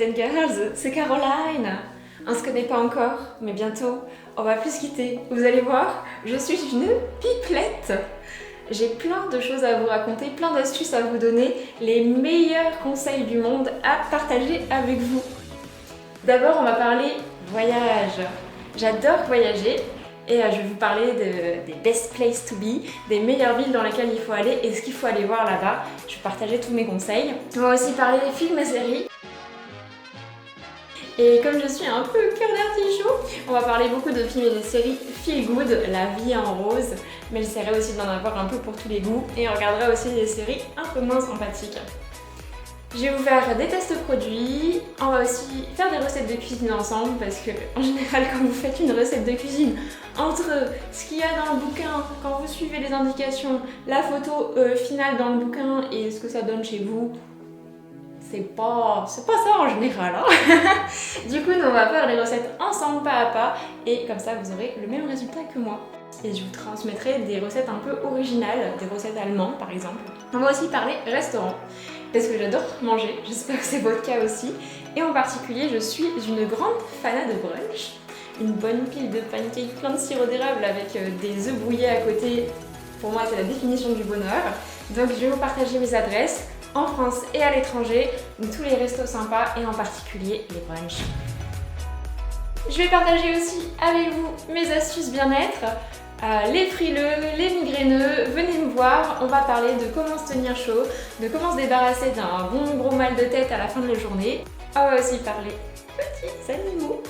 and girls, c'est Caroline. On se connaît pas encore, mais bientôt, on va plus se quitter. Vous allez voir, je suis une pipelette. J'ai plein de choses à vous raconter, plein d'astuces à vous donner, les meilleurs conseils du monde à partager avec vous. D'abord, on va parler voyage. J'adore voyager et je vais vous parler des best places to be, des meilleures villes dans lesquelles il faut aller et ce qu'il faut aller voir là-bas. Je vais partager tous mes conseils. On va aussi parler des films et séries. Et comme je suis un peu cœur d'artichaut, on va parler beaucoup de films et de séries feel good, la vie en rose, mais j'essaierai aussi d'en avoir un peu pour tous les goûts et on regardera aussi des séries un peu moins sympathiques. Je vais vous faire des tests produits, on va aussi faire des recettes de cuisine ensemble parce que en général quand vous faites une recette de cuisine, entre ce qu'il y a dans le bouquin, quand vous suivez les indications, la photo finale dans le bouquin et ce que ça donne chez vous, c'est pas ça en général. Du coup, nous on va faire les recettes ensemble pas à pas et comme ça vous aurez le même résultat que moi. Et je vous transmettrai des recettes un peu originales, des recettes allemandes par exemple. On va aussi parler restaurant parce que j'adore manger, j'espère que c'est votre cas aussi. Et en particulier, je suis une grande fanat de brunch. Une bonne pile de pancakes plein de sirop d'érable avec des œufs brouillés à côté, pour moi c'est la définition du bonheur. Donc je vais vous partager mes adresses en France et à l'étranger, tous les restos sympas et en particulier les brunchs. Je vais partager aussi avec vous mes astuces bien-être, les frileux, les migraineux, venez me voir, on va parler de comment se tenir chaud, de comment se débarrasser d'un bon gros mal de tête à la fin de la journée. On va aussi parler petits animaux.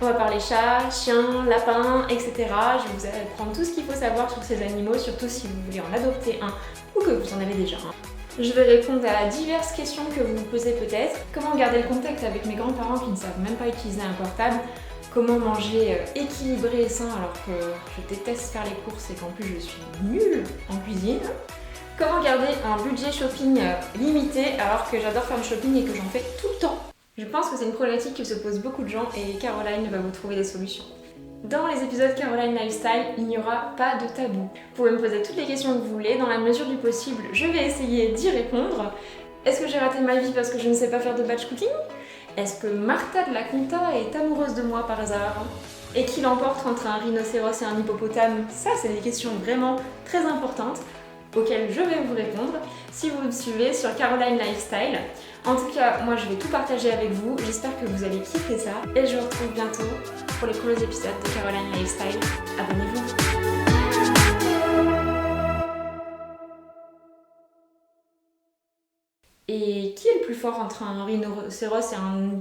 On va parler chats, chiens, lapins, etc. Je vais vous apprendre tout ce qu'il faut savoir sur ces animaux, surtout si vous voulez en adopter un ou que vous en avez déjà un. Je vais répondre à diverses questions que vous vous posez peut-être. Comment garder le contact avec mes grands-parents qui ne savent même pas utiliser un portable? Comment manger équilibré et sain alors que je déteste faire les courses et qu'en plus je suis nulle en cuisine? Comment garder un budget shopping limité alors que j'adore faire le shopping et que j'en fais tout le temps? Je pense que c'est une problématique que se posent beaucoup de gens et Caroline va vous trouver des solutions. Dans les épisodes Caroline Lifestyle, il n'y aura pas de tabou. Vous pouvez me poser toutes les questions que vous voulez, dans la mesure du possible, je vais essayer d'y répondre. Est-ce que j'ai raté ma vie parce que je ne sais pas faire de batch cooking? Est-ce que Martha de la Conta est amoureuse de moi par hasard? Et qui l'emporte entre un rhinocéros et un hippopotame? Ça, c'est des questions vraiment très importantes auxquelles je vais vous répondre si vous me suivez sur Caroline Lifestyle. En tout cas, moi je vais tout partager avec vous, j'espère que vous allez kiffer ça et je vous retrouve bientôt pour les premiers épisodes de Caroline Lifestyle. Abonnez-vous! Et qui est le plus fort entre un rhinocéros et un...